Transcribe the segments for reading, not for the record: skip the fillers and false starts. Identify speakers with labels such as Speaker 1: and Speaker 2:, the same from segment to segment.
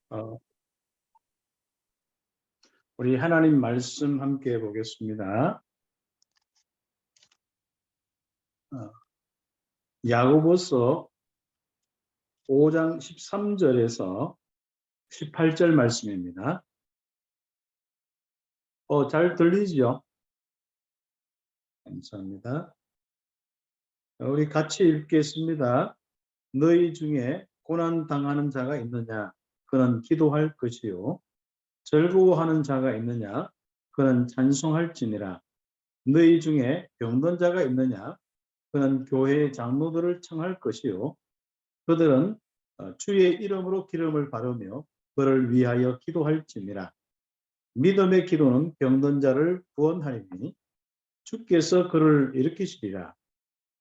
Speaker 1: 어, 우리 하나님 말씀 함께 보겠습니다. 어, 야고보서 5장 13절에서 18절 말씀입니다. 잘 들리죠? 감사합니다. 우리 같이 읽겠습니다. 너희 중에 고난 당하는 자가 있느냐? 그는 기도할 것이요. 즐거워하는 자가 있느냐? 그는 찬송할지니라. 너희 중에 병든 자가 있느냐? 그는 교회의 장로들을 청할 것이요. 그들은 주의 이름으로 기름을 바르며 그를 위하여 기도할지니라. 믿음의 기도는 병든 자를 구원하리니 주께서 그를 일으키시리라.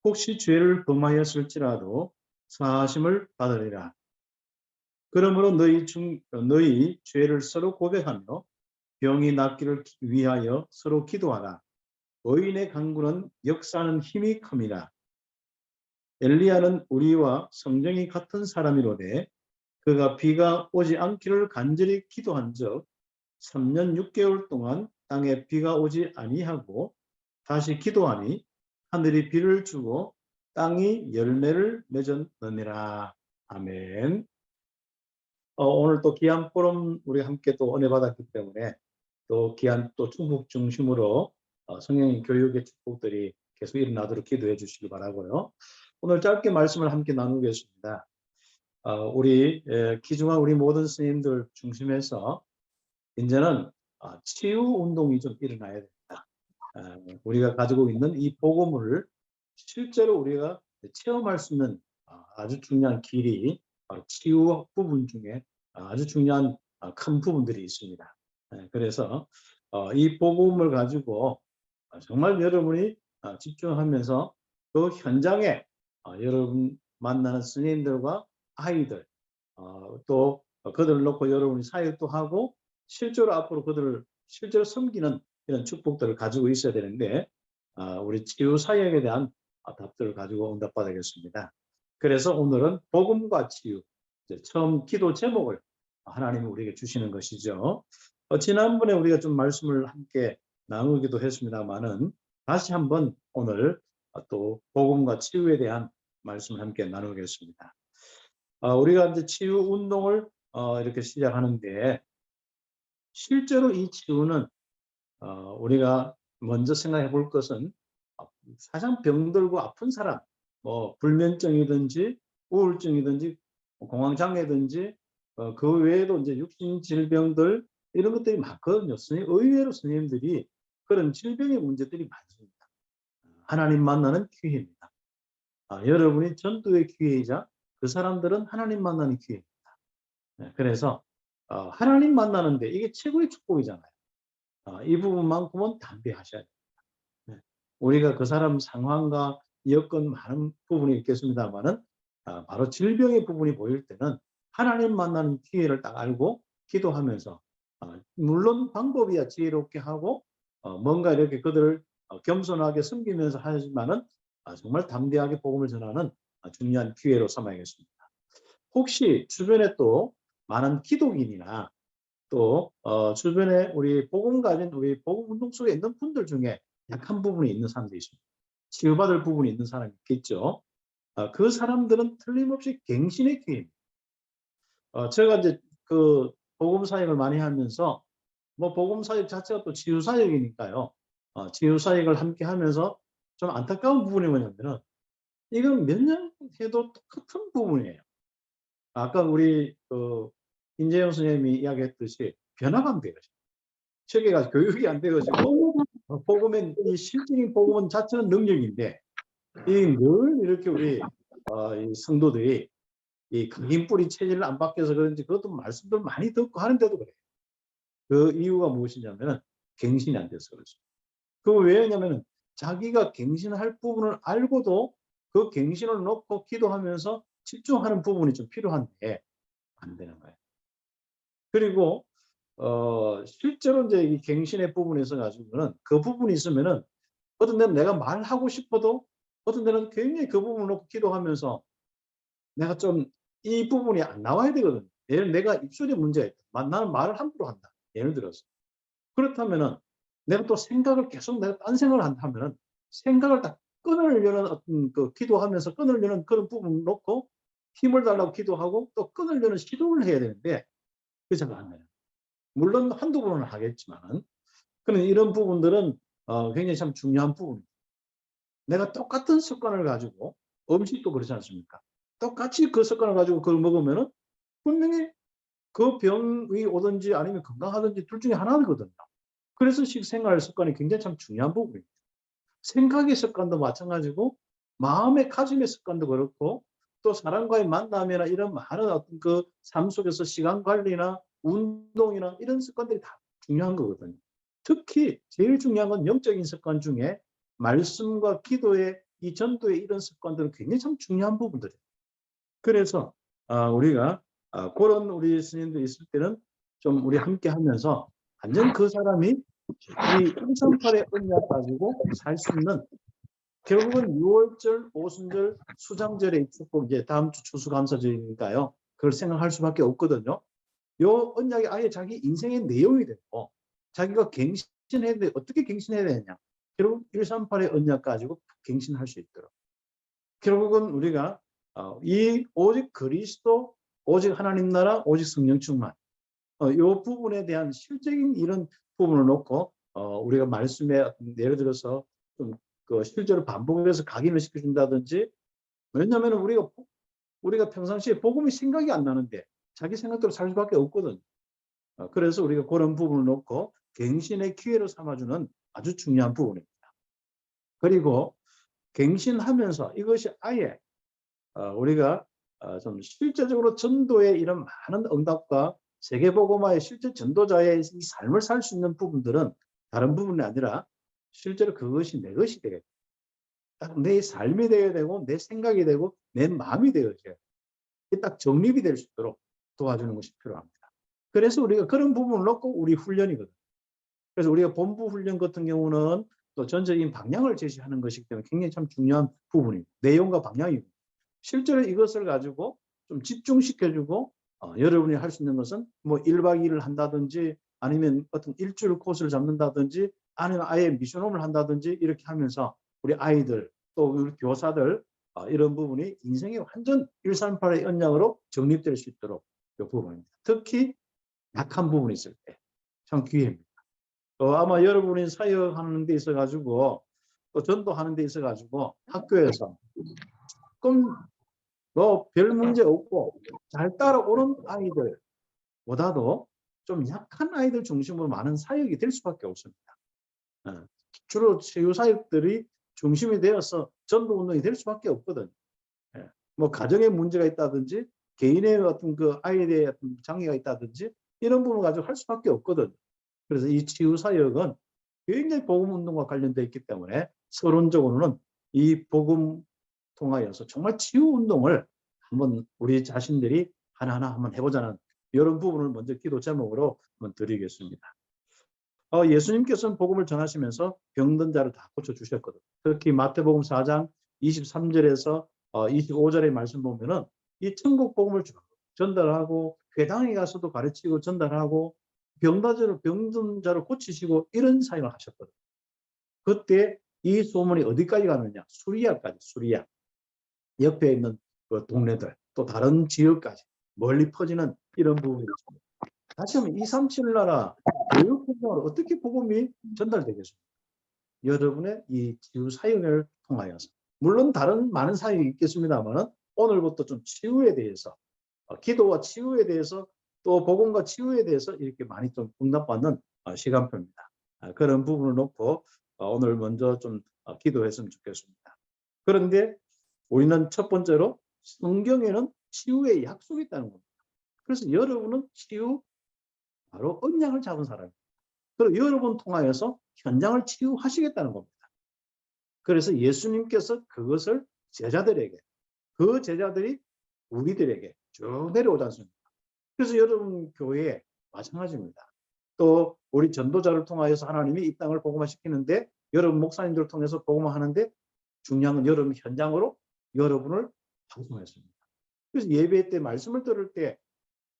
Speaker 1: 혹시 죄를 범하였을지라도 사하심을 받으리라. 그러므로 너희 죄를 서로 고백하며 병이 낫기를 위하여 서로 기도하라. 의인의 간구는 역사하는 힘이 큽니다. 엘리야는 우리와 성정이 같은 사람이로되 그가 비가 오지 않기를 간절히 기도한 적 3년 6개월 동안 땅에 비가 오지 아니하고 다시 기도하니 하늘이 비를 주고 땅이 열매를 맺었느니라. 아멘. 오늘 또 귀한 포럼 우리 함께 또 은혜 받았기 때문에 또 귀한 또 축복 중심으로 성령 교육의 축복들이 계속 일어나도록 기도해 주시기 바라고요. 오늘 짧게 말씀을 함께 나누겠습니다. 우리 귀중한 우리 모든 스님들 중심에서 이제는 치유 운동이 좀 일어나야 됩니다. 우리가 가지고 있는 이 복음을 실제로 우리가 체험할 수 있는 아주 중요한 길이 바로 치유 부분 중에 아주 중요한 큰 부분들이 있습니다. 그래서 이 복음을 가지고 정말 여러분이 집중하면서 그 현장에 여러분 만나는 스님들과 아이들 또 그들을 놓고 여러분이 사역도 하고 실제로 앞으로 그들을 실제로 섬기는 이런 축복들을 가지고 있어야 되는데 우리 치유 사역에 대한 답들을 가지고 응답받아야겠습니다. 그래서 오늘은 복음과 치유, 처음 기도 제목을 하나님이 우리에게 주시는 것이죠. 지난번에 우리가 좀 말씀을 함께 나누기도 했습니다만은 다시 한번 오늘 또 복음과 치유에 대한 말씀을 함께 나누겠습니다. 우리가 이제 치유 운동을 이렇게 시작하는데 실제로 이 치유는 우리가 먼저 생각해 볼 것은 가장 병들고 아픈 사람, 뭐 불면증이든지 우울증이든지 공황장애든지 그 외에도 이제 육신 질병들 이런 것들이 많거든요. 의외로 스님들이 그런 질병의 문제들이 많습니다. 하나님 만나는 기회입니다. 여러분이 전도의 기회이자 그 사람들은 하나님 만나는 기회입니다. 그래서 하나님 만나는데 이게 최고의 축복이잖아요. 이 부분만큼은 담대하셔야 됩니다. 우리가 그 사람 상황과 여건 많은 부분이 있겠습니다만은 바로 질병의 부분이 보일 때는 하나님 만나는 기회를 딱 알고 기도하면서 물론 방법이야 지혜롭게 하고 뭔가 이렇게 그들을 겸손하게 섬기면서 하지만은 정말 담대하게 복음을 전하는 중요한 기회로 삼아야겠습니다. 혹시 주변에 또 많은 기독인이나 또 주변에 우리 복음 가진 우리 복음 운동 속에 있는 분들 중에 약한 부분이 있는 사람들이 있습니다. 치유받을 부분이 있는 사람이 있겠죠. 그 사람들은 틀림없이 갱신의 기회입니다. 제가 이제 그 복음 사역을 많이 하면서 뭐 복음 사역 자체가 또 치유 사역이니까요. 치유 사역을 함께 하면서 좀 안타까운 부분이 뭐냐면은 이건 몇 년 해도 똑같은 부분이에요. 아까 우리 인재영 선생님이 이야기했듯이 변화가 안 돼요. 체계가 교육이 안 돼가지고 복음은 이 실질인 복음은 자체는 능력인데 이 늘 이렇게 우리 이 성도들이 이 각인뿌리 체질을 안 바뀌어서 그런지 그것도 말씀들 많이 듣고 하는데도 그래요. 그 이유가 무엇이냐면은 갱신이 안 돼서 그렇죠. 그 왜냐면은 자기가 갱신할 부분을 알고도 그 갱신을 놓고 기도하면서 집중하는 부분이 좀 필요한데 안 되는 거예요. 그리고 실제로 이제 이 갱신의 부분에 있어 가지고는 그 부분이 있으면은 어떤 데는 내가 말하고 싶어도 어떤 데는 굉장히 그 부분을 놓고 기도하면서 내가 좀 이 부분이 안 나와야 되거든요. 예를 내가 입술에 문제가 있다. 나는 말을 함부로 한다. 예를 들어서. 그렇다면은 내가 또 생각을 계속 내가 딴 생각을 한다면은 생각을 딱 끊으려는 어떤 그 기도하면서 끊으려는 그런 부분을 놓고 힘을 달라고 기도하고 또 끊으려는 시도를 해야 되는데 그게 잘 안 돼요. 물론 한두 번은 하겠지만 그런 이런 부분들은 굉장히 참 중요한 부분입니다. 내가 똑같은 습관을 가지고 음식도 그렇지 않습니까? 똑같이 그 습관을 가지고 그걸 먹으면은 분명히 그 병이 오든지 아니면 건강하든지 둘 중에 하나거든요. 그래서 식생활 습관이 굉장히 참 중요한 부분입니다. 생각의 습관도 마찬가지고 마음의 가짐의 습관도 그렇고 또 사람과의 만남이나 이런 많은 어떤 그 삶 속에서 시간 관리나 운동이나 이런 습관들이 다 중요한 거거든요. 특히 제일 중요한 건 영적인 습관 중에 말씀과 기도의 이 전도의 이런 습관들은 굉장히 참 중요한 부분들이에요. 그래서 우리가 그런 우리 스님들 있을 때는 좀 우리 함께 하면서 완전 그 사람이 이 138의 언약 가지고 살 수 있는 결국은 6월절, 오순절, 수장절의 축복 이제 다음 주 추수감사절이니까요. 그걸 생각할 수밖에 없거든요. 요 언약이 아예 자기 인생의 내용이 되고 자기가 갱신해야 돼. 어떻게 갱신해야 되느냐. 결국 138의 언약 가지고 갱신할 수 있도록. 결국은 우리가 이 오직 그리스도, 오직 하나님 나라, 오직 성령 충만 이 부분에 대한 실적인 이런 부분을 놓고 우리가 말씀에 예를 들어서 좀 그 실제로 반복해서 각인을 시켜준다든지 왜냐하면 우리가 평상시에 복음이 생각이 안 나는데 자기 생각대로 살 수밖에 없거든. 그래서 우리가 그런 부분을 놓고 갱신의 기회로 삼아주는 아주 중요한 부분입니다. 그리고 갱신하면서 이것이 아예 우리가 좀 실제적으로 전도의 이런 많은 응답과 세계복음화의 실제 전도자의 이 삶을 살 수 있는 부분들은 다른 부분이 아니라 실제로 그것이 내 것이 되게 딱 내 삶이 되어야 되고 내 생각이 되고 내 마음이 되어져야 딱 정립이 될 수 있도록 도와주는 것이 필요합니다. 그래서 우리가 그런 부분을 놓고 우리 훈련이거든요. 그래서 우리가 본부 훈련 같은 경우는 또 전적인 방향을 제시하는 것이기 때문에 굉장히 참 중요한 부분입니다. 내용과 방향입니다. 실제로 이것을 가지고 좀 집중시켜주고 여러분이 할 수 있는 것은 뭐 1박 2일을 한다든지 아니면 어떤 일주일 코스를 잡는다든지 아니면 아예 미션홈을 한다든지 이렇게 하면서 우리 아이들 또 우리 교사들 이런 부분이 인생의 완전 138의 언약으로 정립될 수 있도록 이 부분입니다. 특히 약한 부분이 있을 때 참 기회입니다. 아마 여러분이 사역하는 데 있어 가지고 또 전도하는 데 있어 가지고 학교에서 조금 뭐 별 문제 없고 잘 따라오는 아이들보다도 좀 약한 아이들 중심으로 많은 사역이 될 수밖에 없습니다. 주로 치유 사역들이 중심이 되어서 전도 운동이 될 수밖에 없거든요. 뭐 가정에 문제가 있다든지 개인의 어떤 그 아이에 어떤 장애가 있다든지 이런 부분을 가지고 할 수밖에 없거든요. 그래서 이 치유 사역은 굉장히 복음 운동과 관련되어 있기 때문에 서론적으로는 이 복음 통하여서 정말 치유 운동을 한번 우리 자신들이 하나하나 한번 해보자는 이런 부분을 먼저 기도 제목으로 한번 드리겠습니다. 예수님께서는 복음을 전하시면서 병든 자를 다 고쳐주셨거든요. 특히 마태복음 4장 23절에서 25절의 말씀 보면은 이 천국 복음을 전달하고 회당에 가서도 가르치고 전달하고 병든 자를 고치시고 이런 사역을 하셨거든요. 그때 이 소문이 어디까지 가느냐? 수리아까지, 수리아. 옆에 있는 그 동네들, 또 다른 지역까지 멀리 퍼지는 이런 부분이 있습니다. 다시 한번 237 나라 교육훈장으로 어떻게 복음이 전달되겠습니까? 여러분의 이 치유 사역을 통하여서. 물론 다른 많은 사역이 있겠습니다만 오늘부터 좀 치유에 대해서 기도와 치유에 대해서 또 복음과 치유에 대해서 이렇게 많이 좀 응답받는 시간표입니다. 그런 부분을 놓고 오늘 먼저 좀 기도했으면 좋겠습니다. 그런데 우리는 첫 번째로 성경에는 치유의 약속이 있다는 겁니다. 그래서 여러분은 치유 바로 언약을 잡은 사람입니다. 그리고 여러분 통하여서 현장을 치유하시겠다는 겁니다. 그래서 예수님께서 그것을 제자들에게 그 제자들이 우리들에게 쭉 내려오지 않습니까? 그래서 여러분 교회에 마찬가지입니다. 또 우리 전도자를 통하여서 하나님이 이 땅을 복음화시키는데 여러분 목사님들을 통해서 복음화하는데 중요한 건 여러분 현장으로 여러분을 방송했습니다. 그래서 예배 때 말씀을 들을 때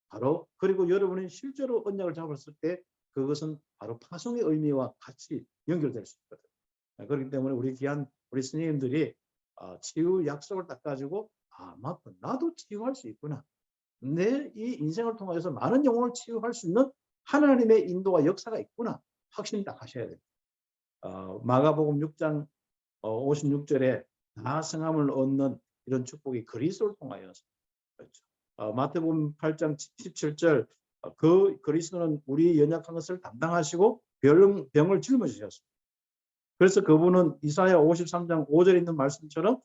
Speaker 1: 바로 그리고 여러분이 실제로 언약을 잡았을 때 그것은 바로 파송의 의미와 같이 연결될 수 있거든요. 그렇기 때문에 우리 귀한 우리 스님들이 치유 약속을 딱 가지고 맞다. 나도 치유할 수 있구나. 내 이 인생을 통해서 많은 영혼을 치유할 수 있는 하나님의 인도와 역사가 있구나. 확신 딱 하셔야 돼요. 마가복음 6장 56절에 다 성함을 얻는 이런 축복이 그리스도를 통하여서 그렇죠. 마태복음 8장 17절 그 그리스도는 우리 연약한 것을 담당하시고 병을 짊어지셨습니다. 그래서 그분은 이사야 53장 5절에 있는 말씀처럼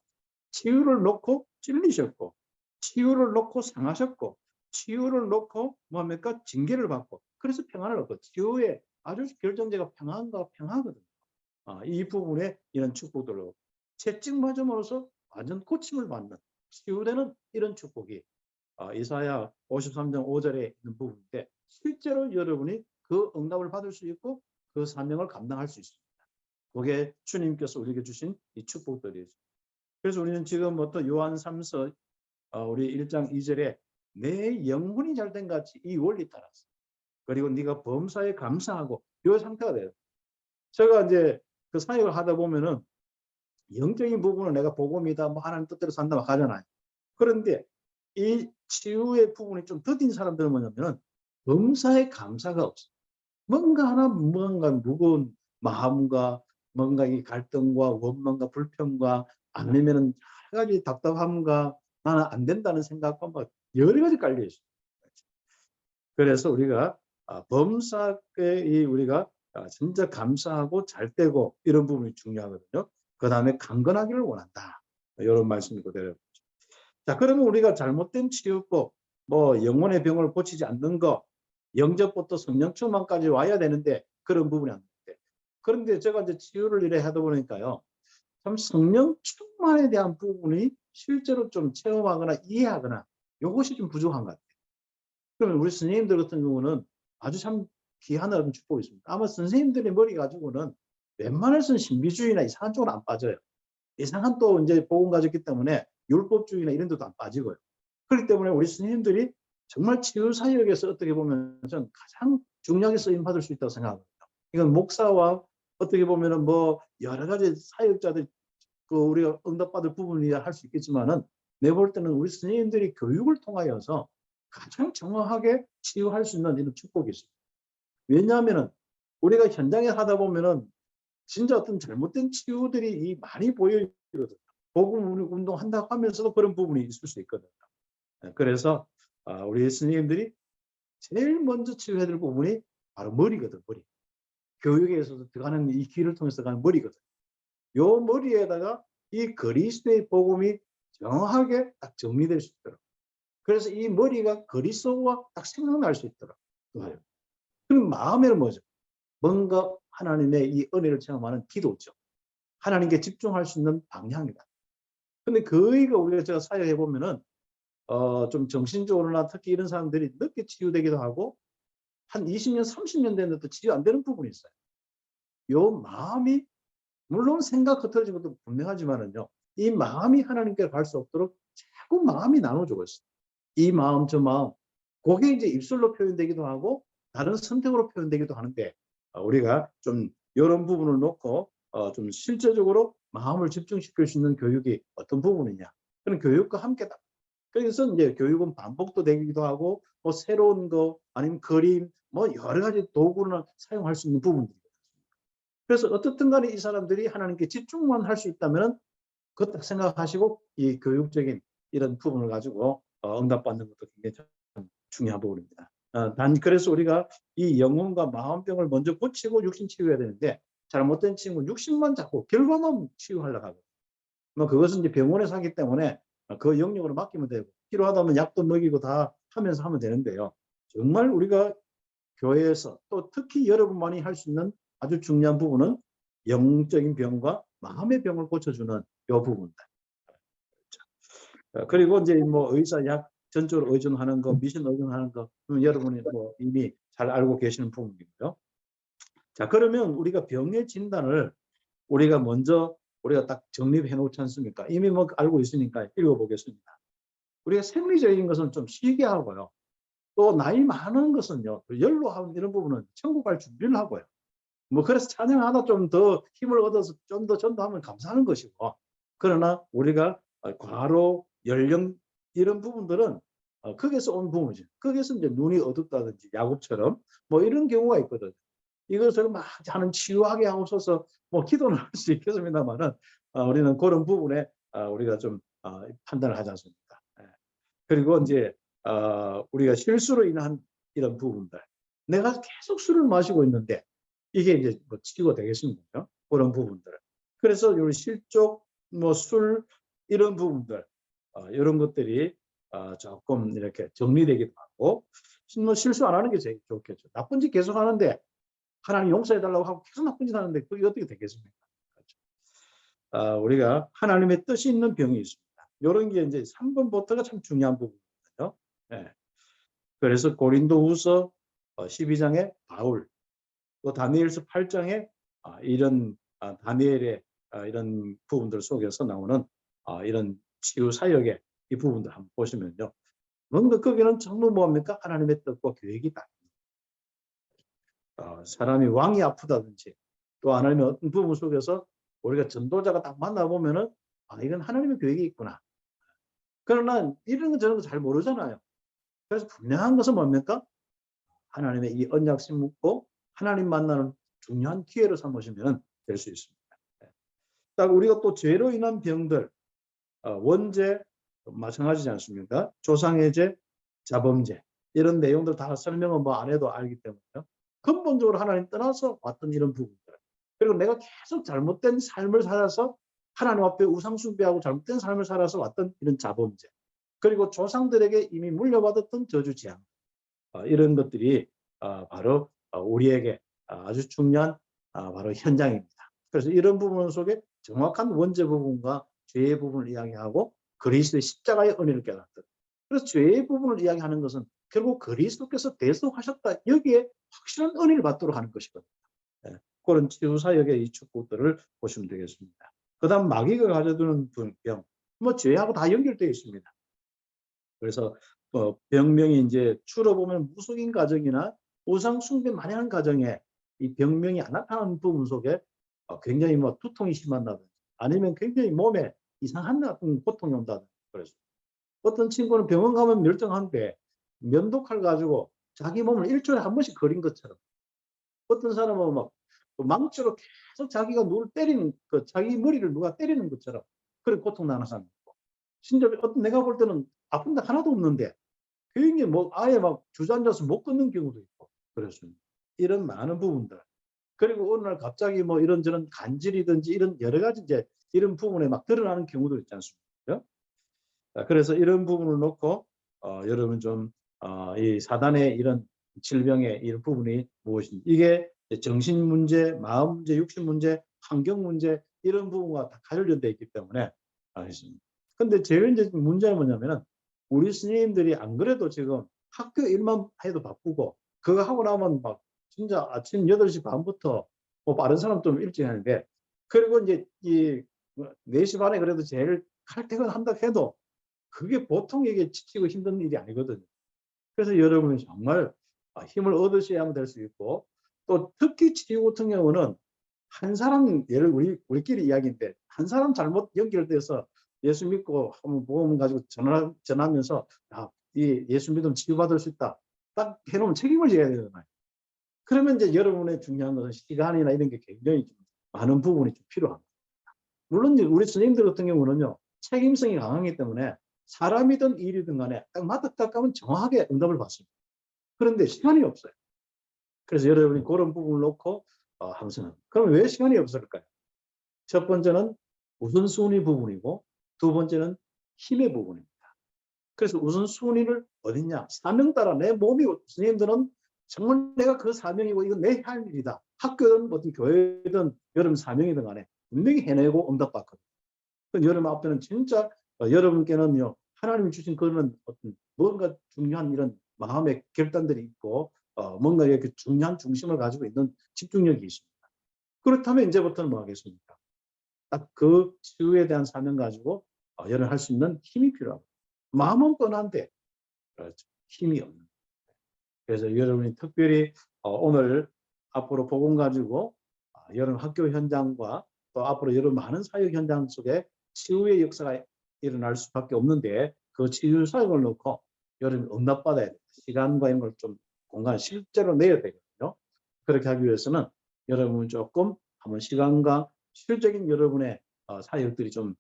Speaker 1: 치유를 놓고 찔리셨고 치유를 놓고 상하셨고 치유를 놓고 뭡니까? 징계를 받고 그래서 평안을 얻고 치유의 아주 결정제가 평안과 평화거든요. 이 부분에 이런 축복들로 채찍 맞음으로써 완전 고침을 받는 치유되는 이런 축복이 이사야 53장 5절에 있는 부분인데 실제로 여러분이 그 응답을 받을 수 있고 그 사명을 감당할 수 있습니다. 그게 주님께서 우리에게 주신 이 축복들이죠. 그래서 우리는 지금부터 요한 3서 우리 1장 2절에 내 영혼이 잘된 같이 이 원리 따라서 그리고 네가 범사에 감사하고 이 상태가 돼요. 제가 이제 그 사역을 하다 보면은 영적인 부분을 내가 복음이다 뭐 하나님 뜻대로 산다 막 하잖아요. 그런데 이 치유의 부분이 좀 더딘 사람들은 뭐냐면은 범사에 감사가 없어. 뭔가 무거운 마음과 뭔가 이 갈등과 원망과 불평과 아니면은 여러 가지 답답함과 나는 안 된다는 생각과 막 여러 가지 깔려 있어요. 그래서 우리가 범사에 우리가 진짜 감사하고 잘 되고 이런 부분이 중요하거든요. 그 다음에 강건하기를 원한다. 이런 말씀이 그대로. 자, 그러면 우리가 잘못된 치유법, 뭐 영혼의 병을 고치지 않는 거, 영접부터 성령 충만까지 와야 되는데 그런 부분이 안 돼. 그런데 제가 이제 치유를 이래 하다 보니까요, 참 성령 충만에 대한 부분이 실제로 좀 체험하거나 이해하거나 이것이 좀 부족한 것 같아요. 그러면 우리 선생님들 같은 경우는 아주 참 귀한 어떤 축복이 있습니다. 아마 선생님들의 머리 가지고는 웬만해서는 신비주의나 이상한 쪽으로 안 빠져요. 이상한 또 이제 복음 가졌기 때문에 율법주의나 이런 데도 안 빠지고요. 그렇기 때문에 우리 스님들이 정말 치유 사역에서 어떻게 보면 저는 가장 중요하게 쓰임 받을 수 있다고 생각합니다. 이건 목사와 어떻게 보면은 뭐 여러 가지 사역자들 그 우리가 응답받을 부분이야 할 수 있겠지만은 내 볼 때는 우리 스님들이 교육을 통하여서 가장 정확하게 치유할 수 있는 이런 축복이 있습니다. 왜냐하면은 우리가 현장에 하다 보면은 진짜 어떤 잘못된 치유들이 많이 보여지거든요. 복음 운동한다고 하면서도 그런 부분이 있을 수 있거든요. 그래서 우리 스님들이 제일 먼저 치유해야 될 부분이 바로 머리거든, 머리. 교육에 있어서 들어가는 이 길을 통해서 가는 머리거든. 요 머리에다가 이 그리스도의 복음이 정확하게 딱 정리될 수 있도록. 그래서 이 머리가 그리스도와 딱 생각날 수 있도록. 그럼 마음에는 뭐죠? 뭔가 하나님의 이 은혜를 체험하는 기도죠. 하나님께 집중할 수 있는 방향이다. 근데 거의가 우리가 제가 사역해 보면은 좀 정신적으로나 특히 이런 사람들이 늦게 치유되기도 하고 한 20년, 30년 됐는데도 치유 안 되는 부분이 있어요. 요 마음이 물론 생각 흐트러진 것도 분명하지만은요. 이 마음이 하나님께 갈 수 없도록 자꾸 마음이 나눠주고 있어요. 이 마음, 저 마음. 그게 이제 입술로 표현되기도 하고 다른 선택으로 표현되기도 하는데 우리가 좀 이런 부분을 놓고 좀 실제적으로 마음을 집중시킬 수 있는 교육이 어떤 부분이냐. 그런 교육과 함께다. 그래서 이제 교육은 반복도 되기도 하고 뭐 새로운 거 아니면 그림 뭐 여러 가지 도구를 사용할 수 있는 부분들이. 그래서 어떻든 간에 이 사람들이 하나님께 집중만 할 수 있다면 그것 딱 생각하시고 이 교육적인 이런 부분을 가지고 응답받는 것도 굉장히 중요한 부분입니다. 단 그래서 우리가 이 영혼과 마음병을 먼저 고치고 육신 치유해야 되는데 잘못된 친구 육신만 잡고 결과만 치유하려고 하고 뭐 그것은 이제 병원에서 하기 때문에 그 영역으로 맡기면 되고 필요하다면 약도 먹이고 다 하면서 하면 되는데요. 정말 우리가 교회에서 또 특히 여러분만이 할 수 있는 아주 중요한 부분은 영적인 병과 마음의 병을 고쳐주는 이 부분입니다. 그리고 이제 뭐 의사 약 전적으로 의존하는 거, 미신 의존하는 거, 여러분이 뭐 이미 잘 알고 계시는 부분이고요. 자, 그러면 우리가 병의 진단을 우리가 먼저 우리가 딱 정립해 놓지 않습니까? 이미 뭐 알고 있으니까 읽어보겠습니다. 우리가 생리적인 것은 좀 쉬게 하고요. 또 나이 많은 것은요, 또 연로하는 이런 부분은 천국 갈 준비를 하고요. 뭐 그래서 찬양하다 좀 더 힘을 얻어서 좀 더 전도하면 감사하는 것이고, 그러나 우리가 과로, 연령 이런 부분들은 거기에서 온 부분이죠. 거기에서 이제 눈이 어둡다든지 야곱처럼 뭐 이런 경우가 있거든요. 이것을 막 하는 치유하게 하옵소서 뭐 기도는 할 수 있겠습니다만은 우리는 그런 부분에 우리가 좀 판단을 하지 않습니까? 예. 그리고 이제 우리가 실수로 인한 이런 부분들, 내가 계속 술을 마시고 있는데 이게 이제 뭐 치유가 되겠습니까? 그런 부분들. 그래서 우리 실족, 뭐 술 이런 부분들, 이런 것들이 조금 이렇게 정리되기도 하고, 뭐 실수 안 하는 게 제일 좋겠죠. 나쁜 짓 계속 하는데 하나님 용서해달라고 하고 계속 나쁜 짓 하는데 그게 어떻게 되겠습니까? 그렇죠. 우리가 하나님의 뜻이 있는 병이 있습니다. 이런 게 이제 3번부터가 참 중요한 부분이거든요. 네. 그래서 고린도후서 12장에 바울, 또 다니엘서 8장에 이런 다니엘의 이런 부분들 속에서 나오는 이런 치유 사역의 이 부분들 한번 보시면요. 뭔가 거기는 전부 뭡니까? 하나님의 뜻과 계획이 다. 사람이 왕이 아프다든지 또 하나님의 어떤 부분 속에서 우리가 전도자가 딱 만나보면은 이건 하나님의 계획이 있구나. 그러나 이런 거 저런 거 잘 모르잖아요. 그래서 분명한 것은 뭡니까? 하나님의 이 언약심 묻고 하나님 만나는 중요한 기회로 삼으시면 될 수 있습니다. 딱 우리가 또 죄로 인한 병들, 원죄 마찬가지지 않습니까? 조상의 죄, 자범죄 이런 내용들 다 설명은 뭐 안 해도 알기 때문에요. 근본적으로 하나님 떠나서 왔던 이런 부분들, 그리고 내가 계속 잘못된 삶을 살아서 하나님 앞에 우상 숭배하고 잘못된 삶을 살아서 왔던 이런 자범죄, 그리고 조상들에게 이미 물려받았던 저주 재앙, 이런 것들이 바로 우리에게 아주 중요한 바로 현장입니다. 그래서 이런 부분 속에 정확한 원죄 부분과 죄의 부분을 이야기하고 그리스도의 십자가의 은혜를 깨닫던, 그래서 죄의 부분을 이야기하는 것은 결국 그리스도께서 대속하셨다, 여기에 확실한 은혜를 받도록 하는 것이거든요. 예, 그런 치유사역의 이 축복들을 보시면 되겠습니다. 그 다음 마귀가 가져두는 병, 뭐 죄하고 다 연결되어 있습니다. 그래서 병명이 이제 주로 보면 무속인 가정이나 우상 숭배 많이 하는 가정에 이 병명이 안 나타나는 부분 속에 굉장히 뭐 두통이 심한다든지 아니면 굉장히 몸에 이상한 고통이 온다든지. 그래서 어떤 친구는 병원 가면 멸정한데 면도칼 가지고 자기 몸을 일주일에 한 번씩 거린 것처럼, 어떤 사람은 막 망치로 계속 자기가 누굴 때리는, 자기 머리를 누가 때리는 것처럼 그런 고통 나는 사람 있고, 심지어 어떤 내가 볼 때는 아픈 데 하나도 없는데 굉장히 뭐 아예 막 주저앉아서 못 걷는 경우도 있고 그렇습니다. 이런 많은 부분들. 그리고 어느 날 갑자기 뭐 이런저런 간질이든지 이런 여러 가지 이제 이런 부분에 막 드러나는 경우도 있지 않습니까? 그래서 이런 부분을 놓고 여러분 좀 이 사단의 이런 질병의 이런 부분이 무엇인지, 이게 정신 문제, 마음 문제, 육신 문제, 환경 문제 이런 부분과 다 관련되어 있기 때문에 알겠습니다. 근데 제일 이제 문제는 뭐냐면은 우리 스님들이 안 그래도 지금 학교 일만 해도 바쁘고 그거 하고 나면 막 진짜 아침 8시 반부터 뭐 빠른 사람 좀 일찍 하는데, 그리고 이제 이 4시 반에 그래도 제일 칼퇴근한다 해도 그게 보통 이게 지치고 힘든 일이 아니거든요. 그래서 여러분이 정말 힘을 얻으셔야만 될 수 있고, 또 특히 치유 같은 경우는 한 사람, 예를 우리끼리 이야기인데 한 사람 잘못 연결돼서 예수 믿고 한번 복음 가지고 전하면서 이 예수 믿으면 치유받을 수 있다 딱 해놓으면 책임을 져야 되잖아요. 그러면 이제 여러분의 중요한 것은 시간이나 이런 게 굉장히 많은 부분이 좀 필요합니다. 물론 우리 스님들 같은 경우는요, 책임성이 강하기 때문에 사람이든 일이든 간에 딱 맞닥딱 하면 정확하게 응답을 받습니다. 그런데 시간이 없어요. 그래서 여러분이 그런 부분을 놓고 항상, 그럼 왜 시간이 없을까요? 첫 번째는 우선순위 부분이고 두 번째는 힘의 부분입니다. 그래서 우선순위를 어딨냐? 사명 따라 내 몸이, 스님들은 정말 내가 그 사명이고 이건 내 할 일이다. 학교든 어떤 교회든 여러분 사명이든 간에 분명히 해내고 응답받거든요. 여러분 앞에는 진짜 여러분께는요, 하나님이 주신 그런 어떤 뭔가 중요한 이런 마음의 결단들이 있고 뭔가 이렇게 중요한 중심을 가지고 있는 집중력이 있습니다. 그렇다면 이제부터는 뭐 하겠습니까? 딱 그 치유에 대한 사명 가지고 여러분 할 수 있는 힘이 필요하고, 마음은 뻔한데 그렇죠, 힘이 없는. 그래서 여러분이 특별히 오늘 앞으로 복음 가지고 여러분 학교 현장과 또 앞으로 여러분 많은 사역 현장 속에 치유의 역사가 일어날 수밖에 없는데 그 치유 사역을 놓고 여러분 응답받아야 돼요. 시간과 이런 걸 좀 공간 실제로 내야 되거든요. 그렇게 하기 위해서는 여러분 조금 한번 시간과 실적인 여러분의 사역들이 좀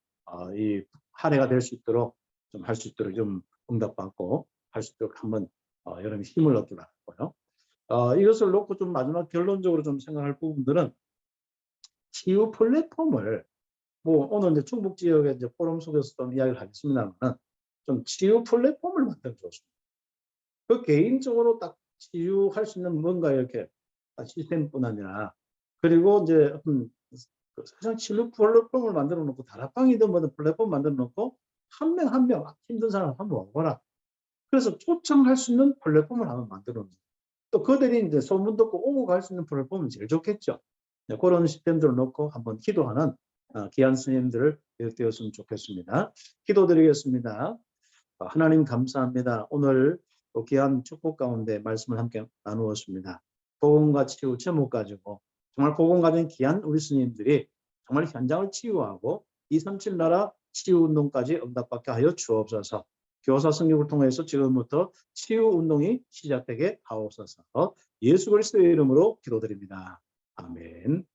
Speaker 1: 이 할애가 될 수 있도록 좀 할 수 있도록 좀 응답받고 할 수 있도록 한번 여러분 힘을 얻기 바라고요. 이것을 놓고 좀 마지막 결론적으로 좀 생각할 부분들은 치유 플랫폼을 뭐 오늘 이제 충북 지역의 이제 포럼 속에서 좀 이야기를 하겠습니다만 좀 치유 플랫폼을 만들어 줬습니다. 그 개인적으로 딱 치유할 수 있는 뭔가 이렇게 시스템뿐 아니라 그리고 이제 세상 치유 플랫폼을 만들어 놓고 다락방이든 뭐든 플랫폼 만들어 놓고 한 명 한 명 힘든 사람 한번 와봐라. 그래서 초청할 수 있는 플랫폼을 한번 만들어 놓습니다. 또 그들이 이제 소문 듣고 오고 갈 수 있는 플랫폼은 제일 좋겠죠. 그런 시스템들을 놓고 한번 기도하는 귀한 스님들을 되었으면 좋겠습니다. 기도드리겠습니다. 하나님 감사합니다. 오늘 또 귀한 축복 가운데 말씀을 함께 나누었습니다. 복음과 치유 제목 가지고 정말 복음 가진 귀한 우리 스님들이 정말 현장을 치유하고 237 나라 치유운동까지 응답받게 하여 주옵소서. 교사 성육을 통해서 지금부터 치유운동이 시작되게 하옵소서. 예수 그리스도의 이름으로 기도드립니다. 아멘.